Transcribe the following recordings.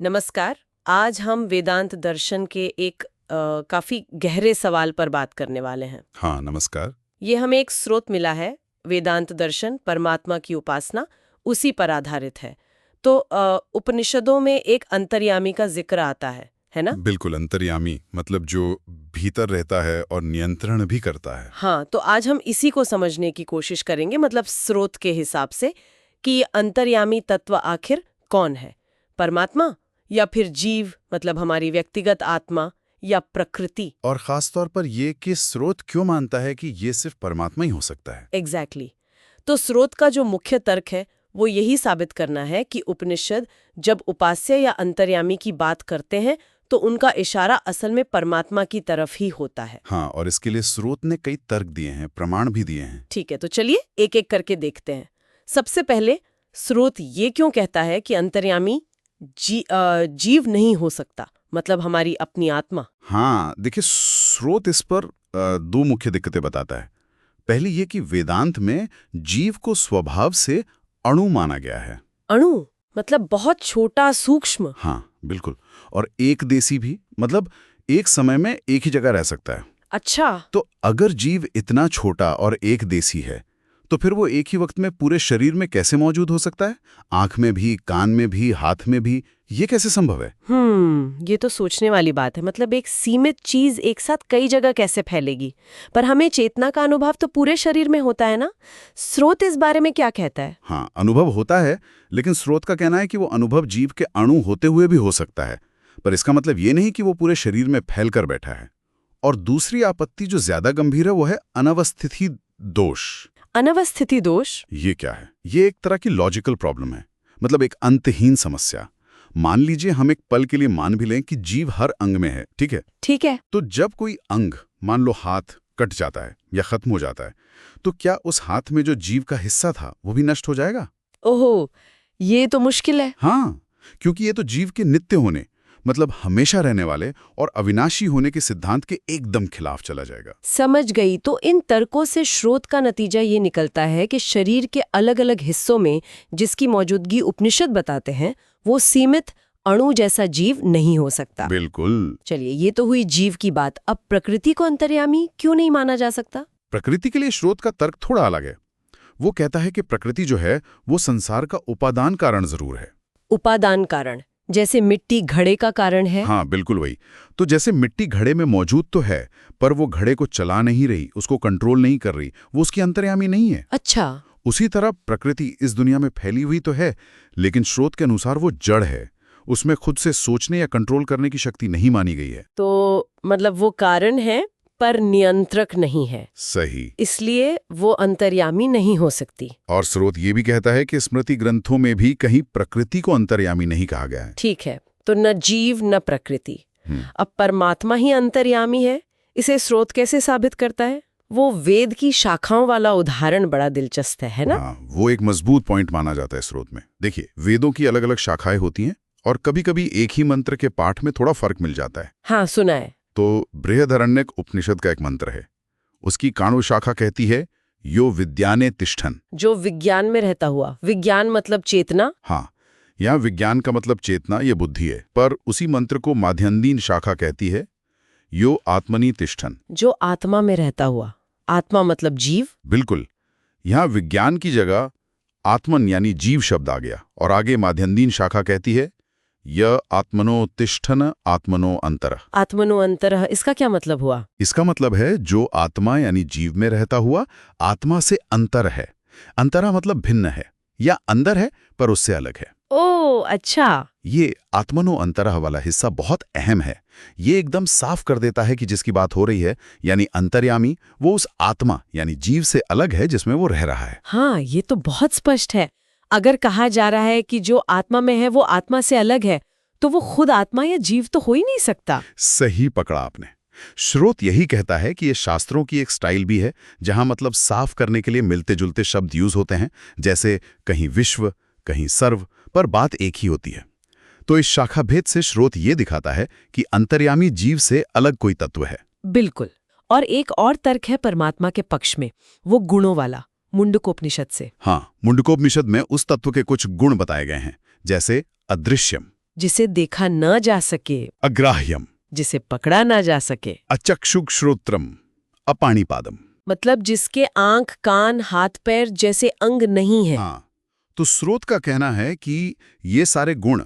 नमस्कार। आज हम वेदांत दर्शन के एक काफी गहरे सवाल पर बात करने वाले हैं। हाँ, नमस्कार। ये हमें एक स्रोत मिला है, वेदांत दर्शन परमात्मा की उपासना, उसी पर आधारित है। तो उपनिषदों में एक अंतर्यामी का जिक्र आता है ना? बिल्कुल, अंतर्यामी मतलब जो भीतर रहता है और नियंत्रण भी करता है। हाँ, तो आज हम इसी को समझने की कोशिश करेंगे, मतलब स्रोत के हिसाब से, कि ये अंतर्यामी तत्व आखिर कौन है, परमात्मा या फिर जीव, मतलब हमारी व्यक्तिगत आत्मा, या प्रकृति। और खास तौर पर ये कि स्रोत क्यों मानता है कि ये सिर्फ परमात्मा ही हो सकता है। एग्जैक्टली। तो स्रोत का जो मुख्य तर्क है वो यही साबित करना है कि उपनिषद जब उपास्य या अंतर्यामी की बात करते हैं तो उनका इशारा असल में परमात्मा की तरफ ही होता है। हाँ, और इसके लिए स्रोत ने कई तर्क दिए हैं, प्रमाण भी दिए हैं। ठीक है, तो चलिए एक एक करके देखते हैं। सबसे पहले, स्रोत ये क्यों कहता है कि अंतर्यामी जीव नहीं हो सकता, मतलब हमारी अपनी आत्मा? हाँ, देखिए, स्रोत इस पर दो मुख्य दिक्कतें बताता है। पहली ये कि वेदांत में जीव को स्वभाव से अणु माना गया है। अणु मतलब बहुत छोटा, सूक्ष्म। हाँ, बिल्कुल। और एक देशी भी, मतलब एक समय में एक ही जगह रह सकता है। अच्छा। तो अगर जीव इतना छोटा और एक देशी है तो फिर वो एक ही वक्त में पूरे शरीर में कैसे मौजूद हो सकता है? आंख में भी, कान में भी, हाथ में भी। ये कैसे संभव है? ये तो सोचने वाली बात है। मतलब एक सीमित चीज एक साथ कई जगह कैसे फैलेगी? पर हमें चेतना का अनुभव तो पूरे शरीर में होता है ना? स्रोत इस बारे में क्या कहता है? हाँ, अनुभव होता है, लेकिन स्रोत का कहना है कि वो अनुभव जीव के अणु होते हुए भी हो सकता है। पर इसका मतलब ये नहीं कि वो पूरे शरीर में फैल कर बैठा है। और दूसरी आपत्ति जो ज्यादा गंभीर है वो है अनवस्थिति दोष। अनवस्थिति दोष? ये क्या है? ये एक तरह की लॉजिकल प्रॉब्लम है, मतलब एक अंतहीन समस्या। मान लीजिए हम एक पल के लिए मान भी लें कि जीव हर अंग में है, ठीक है? ठीक है। तो जब कोई अंग, मान लो हाथ, कट जाता है या खत्म हो जाता है, तो क्या उस हाथ में जो जीव का हिस्सा था वो भी नष्ट हो जाएगा? ओहो, ये तो मुश्किल है। हाँ, क्योंकि ये तो जीव के नित्य होने, मतलब हमेशा रहने वाले और अविनाशी होने के सिद्धांत के एकदम खिलाफ चला जाएगा। समझ गई। तो इन तर्कों से स्रोत का नतीजा ये निकलता है कि शरीर के अलग अलग हिस्सों में जिसकी मौजूदगी उपनिषद बताते हैं, वो सीमित अणु जैसा जीव नहीं हो सकता। बिल्कुल। चलिए, ये तो हुई जीव की बात। अब प्रकृति को अंतर्यामी क्यों नहीं माना जा सकता? प्रकृति के लिए स्रोत का तर्क थोड़ा अलग है। वो कहता है कि प्रकृति जो है वो संसार का उपादान कारण जरूर है। उपादान कारण जैसे मिट्टी घड़े का कारण है? हाँ, बिल्कुल वही। तो जैसे मिट्टी घड़े में मौजूद तो है, पर वो घड़े को चला नहीं रही, उसको कंट्रोल नहीं कर रही, वो उसकी अंतर्यामी नहीं है। अच्छा। उसी तरह प्रकृति इस दुनिया में फैली हुई तो है, लेकिन स्रोत के अनुसार वो जड़ है। उसमें खुद से सोचने या कंट्रोल करने की शक्ति नहीं मानी गई है। तो मतलब वो कारण है पर नियंत्रक नहीं है। सही। इसलिए वो अंतर्यामी नहीं हो सकती। और स्रोत ये भी कहता है कि स्मृति ग्रंथों में भी कहीं प्रकृति को अंतर्यामी नहीं कहा गया है। ठीक है, तो न जीव न प्रकृति। अब परमात्मा ही अंतर्यामी है, इसे स्रोत कैसे साबित करता है? वो वेद की शाखाओं वाला उदाहरण बड़ा दिलचस्प है ना? हाँ, वो एक मजबूत पॉइंट माना जाता है स्रोत में। देखिए, वेदों की अलग अलग शाखाएं होती हैं और कभी-कभी एक ही मंत्र के पाठ में थोड़ा फर्क मिल जाता है। हाँ, सुना है। तो बृहदारण्यक उपनिषद का एक मंत्र है, उसकी काणु शाखा कहती है यो विज्ञाने तिष्ठन। जो विज्ञान में रहता हुआ। विज्ञान मतलब चेतना? हाँ, यहाँ विज्ञान का मतलब चेतना, ये बुद्धि है। पर उसी मंत्र को माध्यन्दीन शाखा कहती है यो आत्मनि तिष्ठन। जो आत्मा में रहता हुआ। आत्मा मतलब जीव? बिल्कुल। यहाँ विज्ञान की जगह आत्मन यानी जीव शब्द आ गया और आगे माध्यन्दीन शाखा कहती है य आत्मनो तिष्ठन आत्मनो अंतरः। आत्मनो अंतरः, इसका क्या मतलब हुआ? इसका मतलब है जो आत्मा यानी जीव में रहता हुआ आत्मा से अंतर है। अंतरा मतलब भिन्न है या अंदर है पर उससे अलग है। ओह, अच्छा। ये आत्मनो अंतरः वाला हिस्सा बहुत अहम है। ये एकदम साफ कर देता है कि जिसकी बात हो रही है यानी अंतर्यामी, वो उस आत्मा यानी जीव से अलग है जिसमें वो रह रहा है। हाँ, ये तो बहुत स्पष्ट है। अगर कहा जा रहा है कि जो आत्मा में है वो आत्मा से अलग है, तो वो खुद आत्मा या जीव तो हो ही नहीं सकता। सही पकड़ा आपने। स्रोत यही कहता है कि ये शास्त्रों की एक स्टाइल भी है जहां मतलब साफ करने के लिए मिलते जुलते शब्द यूज होते हैं, जैसे कहीं विश्व, कहीं सर्व, पर बात एक ही होती है। तो इस शाखा भेद से स्रोत ये दिखाता है कि अंतर्यामी जीव से अलग कोई तत्व है। बिल्कुल। और एक और तर्क है परमात्मा के पक्ष में, वो गुणों वाला, मुंडकोपनिषद से। हाँ, मुंडकोपनिषद में उस तत्व के कुछ गुण बताए गए हैं, जैसे अदृश्यम, जिसे देखा न जा सके, अग्राह्यम, जिसे पकड़ा ना जा सके, अचक्षुक श्रोत्रम, अपाणिपादम। मतलब जिसके आंख, कान, हाथ पैर जैसे अंग नहीं है। हाँ, तो स्रोत का कहना है कि ये सारे गुण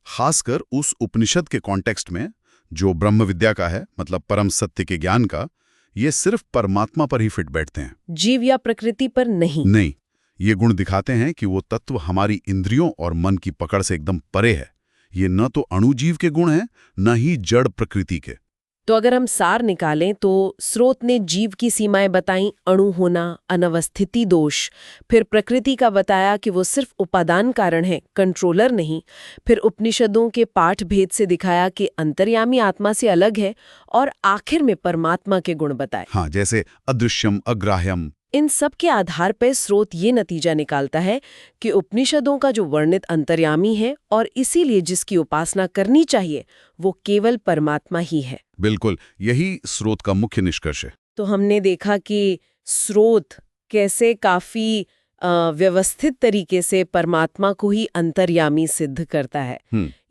खासकर उस उपनिषद के कॉन्टेक्स्ट में जो ब्रह्म विद्या का है, मतलब परम सत्य के ज्ञान का, ये सिर्फ परमात्मा पर ही फिट बैठते हैं, जीव या प्रकृति पर नहीं। नहीं, ये गुण दिखाते हैं कि वो तत्व हमारी इंद्रियों और मन की पकड़ से एकदम परे है। ये न तो अणुजीव के गुण हैं, न ही जड़ प्रकृति के। तो अगर हम सार निकालें तो स्रोत ने जीव की सीमाएं बताई, अणु होना, अनवस्थिति दोष। फिर प्रकृति का बताया कि वो सिर्फ उपादान कारण है, कंट्रोलर नहीं। फिर उपनिषदों के पाठ भेद से दिखाया कि अंतर्यामी आत्मा से अलग है। और आखिर में परमात्मा के गुण बताए। हाँ, जैसे अदृश्यम, अग्राह्यम। इन सब के आधार पर स्रोत ये नतीजा निकालता है कि उपनिषदों का जो वर्णित अंतर्यामी है और इसीलिए जिसकी उपासना करनी चाहिए वो केवल परमात्मा ही है। बिल्कुल, यही स्रोत का मुख्य निष्कर्ष है। तो हमने देखा कि स्रोत कैसे काफी व्यवस्थित तरीके से परमात्मा को ही अंतर्यामी सिद्ध करता है।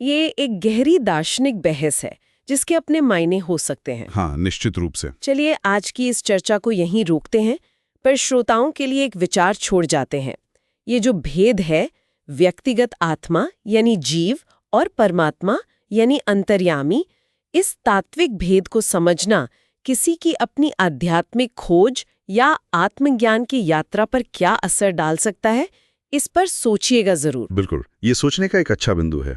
ये एक गहरी दार्शनिक बहस है जिसके अपने मायने हो सकते हैं। हाँ, निश्चित रूप से। चलिए आज की इस चर्चा को यहीं रोकते हैं, पर श्रोताओं के लिए एक विचार छोड़ जाते हैं। ये जो भेद है व्यक्तिगत आत्मा यानी जीव और परमात्मा यानी अंतर्यामी, इस तात्विक भेद को समझना किसी की अपनी आध्यात्मिक खोज या आत्मज्ञान की यात्रा पर क्या असर डाल सकता है, इस पर सोचिएगा जरूर। बिल्कुल, ये सोचने का एक अच्छा बिंदु है।